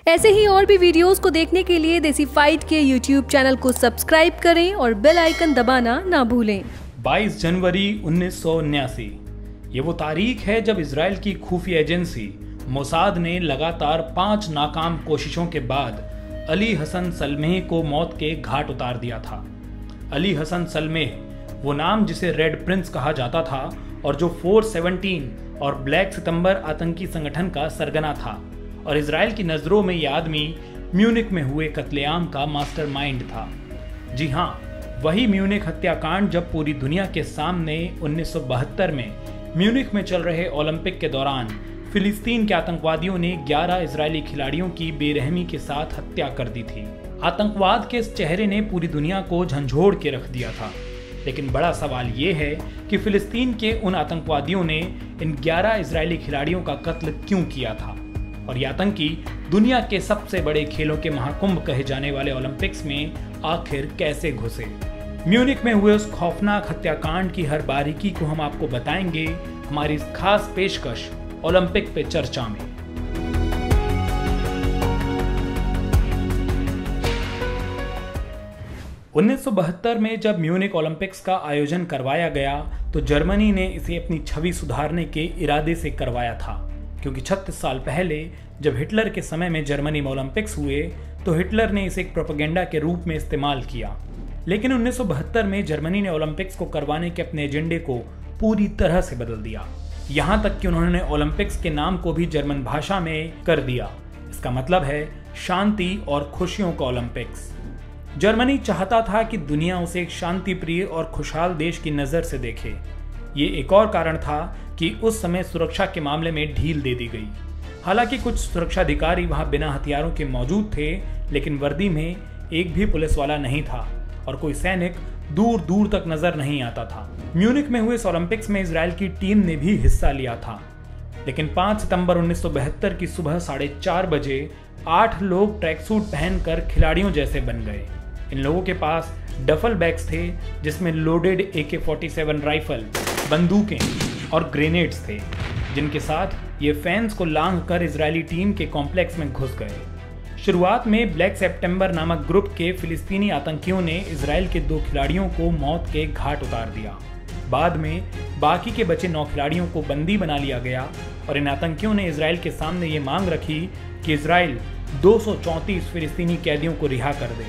ऐसे ही और भी वीडियोस को देखने के लिए देसी फाइट के YouTube चैनल को सब्सक्राइब करें और बेल आइकन दबाना ना भूलें। 22 जनवरी 1979 ये वो तारीख है जब इजराइल की खुफिया एजेंसी मोसाद ने लगातार 5 नाकाम कोशिशों के बाद अली हसन सलमेह को मौत के घाट उतार दिया था। अली हसन सलमेह वो नाम जिसे रेड प्रिंस कहा जाता था और जो 417 और ब्लैक सितंबर आतंकी संगठन का सरगना था, और इजराइल की नज़रों में यह आदमी म्यूनिक में हुए कत्लेआम का मास्टरमाइंड था। जी हाँ, वही म्यूनिक हत्याकांड जब पूरी दुनिया के सामने 1972 में म्यूनिक में चल रहे ओलंपिक के दौरान फिलिस्तीन के आतंकवादियों ने 11 इजरायली खिलाड़ियों की बेरहमी के साथ हत्या कर दी थी। आतंकवाद के इस चेहरे ने पूरी दुनिया को झंझोड़ के रख दिया था। लेकिन बड़ा सवाल ये है कि फिलिस्तीन के उन आतंकवादियों ने इन 11 इजरायली खिलाड़ियों का कत्ल क्यों किया था, और ये आतंकी दुनिया के सबसे बड़े खेलों के महाकुंभ कहे जाने वाले ओलंपिक्स में आखिर कैसे घुसे। म्यूनिक में हुए उस खौफनाक हत्याकांड की हर बारीकी को हम आपको बताएंगे हमारी इस खास पेशकश ओलंपिक पे चर्चा में। उन्नीस में जब म्यूनिक ओलंपिक्स का आयोजन करवाया गया तो जर्मनी ने इसे अपनी छवि सुधारने के इरादे से करवाया था, क्योंकि 36 साल पहले जब हिटलर के समय में जर्मनी में ओलंपिक्स हुए तो हिटलर ने इसे एक प्रोपेगेंडा के रूप में इस्तेमाल किया। लेकिन 1972 में जर्मनी ने ओलंपिक्स को करवाने के अपने एजेंडे को पूरी तरह से बदल दिया। यहाँ तक कि उन्होंने ओलंपिक्स के नाम को भी जर्मन भाषा में कर दिया। इसका मतलब है शांति और खुशियों का ओलंपिक्स। जर्मनी चाहता था कि दुनिया उसे एक शांति प्रिय और खुशहाल देश की नज़र से देखे। ये एक और कारण था कि उस समय सुरक्षा के मामले में ढील दे दी गई। हालांकि कुछ सुरक्षा अधिकारी वहां बिना हथियारों के मौजूद थे, लेकिन वर्दी में एक भी पुलिस वाला नहीं था और कोई सैनिक दूर दूर तक नजर नहीं आता था। म्यूनिक में हुए इस ओलंपिक्स में इजराइल की टीम ने भी हिस्सा लिया था, लेकिन 5 सितंबर 1972 की सुबह 4:30 बजे 8 लोग ट्रैक सूट पहनकर खिलाड़ियों जैसे बन गए। इन लोगों के पास डफल बैग्स थे जिसमें लोडेड AK-47 राइफल, बंदूकें और ग्रेनेड्स थे, जिनके साथ ये फैंस को लांघ कर इजरायली टीम के कॉम्प्लेक्स में घुस गए। शुरुआत में ब्लैक सितंबर नामक ग्रुप के फिलिस्तीनी आतंकियों ने इजराइल के 2 खिलाड़ियों को मौत के घाट उतार दिया। बाद में बाकी के बचे 9 खिलाड़ियों को बंदी बना लिया गया और इन आतंकियों ने इजराइल के सामने ये मांग रखी कि इजराइल 234 फिलिस्तीनी कैदियों को रिहा कर दे,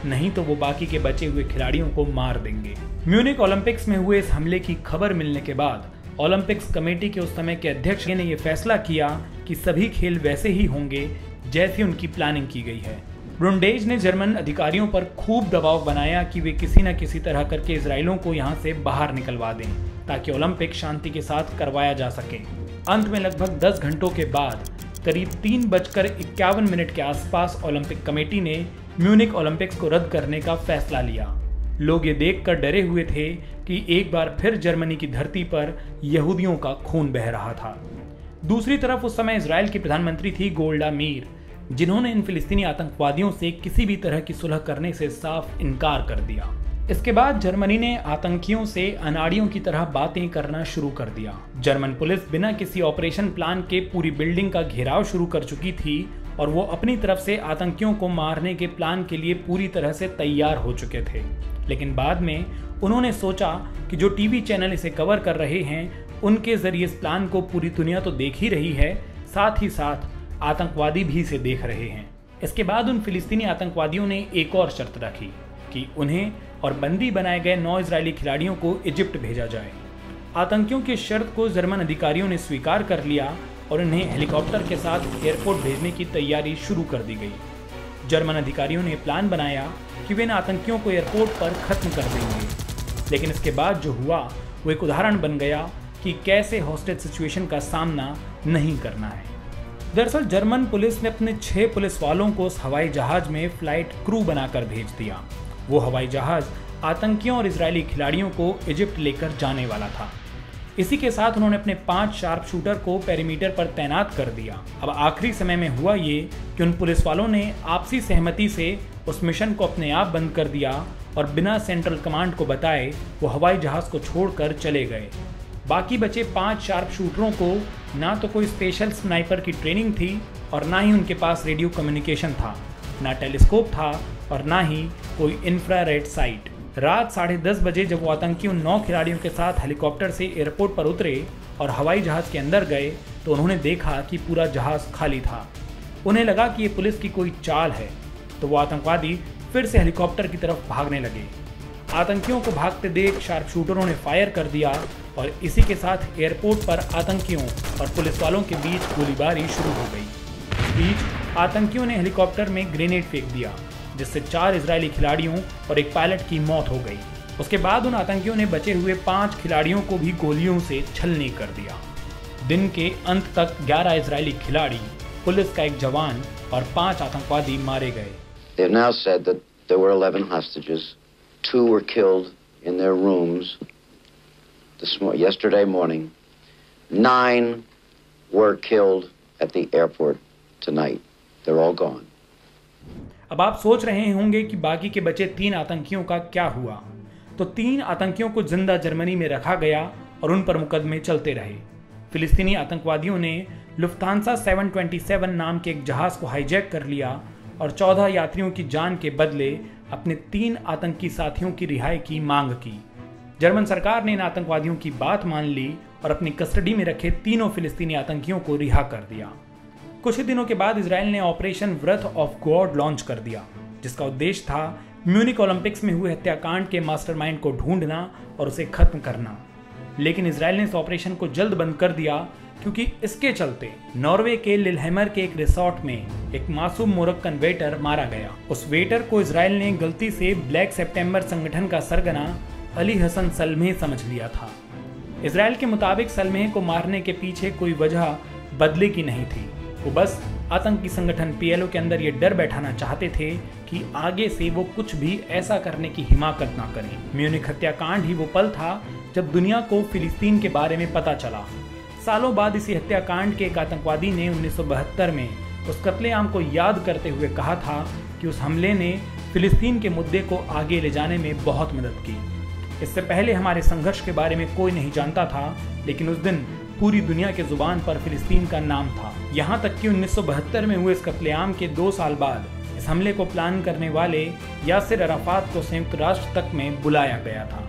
नहीं तो वो बाकी के बचे हुए खिलाड़ियों को मार देंगे। म्यूनिक ओलंपिक्स में हुए इस हमले की खबर मिलने के बाद ओलंपिक्स कमेटी के उस समय के अध्यक्ष ने यह फैसला किया कि सभी खेल वैसे ही होंगे जैसी उनकी प्लानिंग की गई है। ब्रुंडेज ने जर्मन अधिकारियों पर खूब दबाव बनाया कि वे किसी न किसी तरह करके इजरायलियों को यहाँ से बाहर निकलवा दें ताकि ओलंपिक शांति के साथ करवाया जा सके। अंत में लगभग 10 घंटों के बाद करीब 3:51 के आसपास ओलंपिक कमेटी ने म्यूनिक ओलंपिक्स को रद्द करने का फैसला लिया। लोग ये देखकर डरे हुए थे कि एक बार फिर जर्मनी की धरती पर यहूदियों का खून बह रहा था। दूसरी तरफ उस समय इजराइल की प्रधानमंत्री थी गोल्डा मीर, जिन्होंने इन फिलिस्तीनी आतंकवादियों से किसी भी तरह की सुलह करने से साफ इनकार कर दिया। इसके बाद जर्मनी ने आतंकियों से अनाड़ियों की तरह बातें करना शुरू कर दिया। जर्मन पुलिस बिना किसी ऑपरेशन प्लान के पूरी बिल्डिंग का घेराव शुरू कर चुकी थी और वो अपनी तरफ से आतंकियों को मारने के प्लान के लिए पूरी तरह से तैयार हो चुके थे। लेकिन बाद में उन्होंने सोचा कि जो टीवी चैनल इसे कवर कर रहे हैं उनके जरिए इस प्लान को पूरी दुनिया तो देख ही रही है, साथ ही साथ आतंकवादी भी इसे देख रहे हैं। इसके बाद उन फिलिस्तीनी आतंकवादियों ने एक और शर्त रखी कि उन्हें और बंदी बनाए गए 9 इजरायली खिलाड़ियों को इजिप्ट भेजा जाए। आतंकियों की शर्त को जर्मन अधिकारियों ने स्वीकार कर लिया और उन्हें हेलीकॉप्टर के साथ एयरपोर्ट भेजने की तैयारी शुरू कर दी गई। जर्मन अधिकारियों ने प्लान बनाया कि वे इन आतंकियों को एयरपोर्ट पर खत्म कर देंगे, लेकिन इसके बाद जो हुआ वो एक उदाहरण बन गया कि कैसे हॉस्टेज सिचुएशन का सामना नहीं करना है। दरअसल जर्मन पुलिस ने अपने 6 पुलिस वालों को उस हवाई जहाज में फ्लाइट क्रू बनाकर भेज दिया। वो हवाई जहाज आतंकियों और इजरायली खिलाड़ियों को इजिप्ट लेकर जाने वाला था। इसी के साथ उन्होंने अपने 5 शार्प शूटर को पेरीमीटर पर तैनात कर दिया। अब आखिरी समय में हुआ ये कि उन पुलिस वालों ने आपसी सहमति से उस मिशन को अपने आप बंद कर दिया और बिना सेंट्रल कमांड को बताए वो हवाई जहाज को छोड़कर चले गए। बाकी बचे 5 शार्प शूटरों को ना तो कोई स्पेशल स्नाइपर की ट्रेनिंग थी और ना ही उनके पास रेडियो कम्युनिकेशन था, ना टेलीस्कोप था और ना ही कोई इंफ्रारेड साइट। रात 10:30 बजे जब वो आतंकी उन 9 खिलाड़ियों के साथ हेलीकॉप्टर से एयरपोर्ट पर उतरे और हवाई जहाज़ के अंदर गए तो उन्होंने देखा कि पूरा जहाज़ खाली था। उन्हें लगा कि ये पुलिस की कोई चाल है, तो वो आतंकवादी फिर से हेलीकॉप्टर की तरफ भागने लगे। आतंकियों को भागते देख शार्प शूटरों ने फायर कर दिया और इसी के साथ एयरपोर्ट पर आतंकियों और पुलिस वालों के बीच गोलीबारी शुरू हो गई। इस बीच आतंकियों ने हेलीकॉप्टर में ग्रेनेड फेंक दिया, जिससे 4 इजरायली खिलाड़ियों और एक पायलट की मौत हो गई। उसके बाद उन आतंकियों ने बचे हुए 5 खिलाड़ियों को भी गोलियों से छलनी कर दिया। दिन के अंत तक 11 इजरायली खिलाड़ी, पुलिस का एक जवान और 5 आतंकवादी मारे गए। They have now said that there were 11 hostages. 2 were killed in their rooms yesterday morning. 9 were killed at the airport tonight. They're all gone. अब आप सोच रहे होंगे कि बाकी के बचे 3 आतंकियों का क्या हुआ। तो 3 आतंकियों को जिंदा जर्मनी में रखा गया और उन पर मुकदमे चलते रहे। फिलिस्तीनी आतंकवादियों ने लुफ्तांसा 727 नाम के एक जहाज को हाईजैक कर लिया और 14 यात्रियों की जान के बदले अपने 3 आतंकी साथियों की रिहाई की मांग की। जर्मन सरकार ने इन आतंकवादियों की बात मान ली और अपनी कस्टडी में रखे तीनों फिलिस्तीनी आतंकियों को रिहा कर दिया। कुछ ही दिनों के बाद इजराइल ने ऑपरेशन व्रत ऑफ गॉड लॉन्च कर दिया, जिसका उद्देश्य था म्यूनिक ओलंपिक्स में हुए हत्याकांड के मास्टरमाइंड को ढूंढना और उसे खत्म करना। लेकिन इजराइल ने इस ऑपरेशन को जल्द बंद कर दिया क्योंकि इसके चलते नॉर्वे के लिलहैमर के एक रिसोर्ट में एक मासूम मोरक्कन वेटर मारा गया। उस वेटर को इजराइल ने गलती से ब्लैक सितंबर संगठन का सरगना अली हसन सलमेह समझ लिया था। इजराइल के मुताबिक सलमेह को मारने के पीछे कोई वजह बदले की नहीं थी। वो बस आतंकी संगठन पीएलओ के अंदर ये डर बैठाना चाहते थे कि आगे से वो कुछ भी ऐसा करने की हिमाकत ना करें। म्यूनिक हत्याकांड ही वो पल था जब दुनिया को फिलिस्तीन के बारे में पता चला। सालों बाद इसी हत्याकांड के एक आतंकवादी ने 1972 में उस कत्लेआम को याद करते हुए कहा था कि उस हमले ने फिलिस्तीन के मुद्दे को आगे ले जाने में बहुत मदद की। इससे पहले हमारे संघर्ष के बारे में कोई नहीं जानता था, लेकिन उस दिन पूरी दुनिया के जुबान पर फिलिस्तीन का नाम था। यहाँ तक कि 1972 में हुए इस कत्लेआम के 2 साल बाद इस हमले को प्लान करने वाले यासिर अराफात को संयुक्त राष्ट्र तक में बुलाया गया था।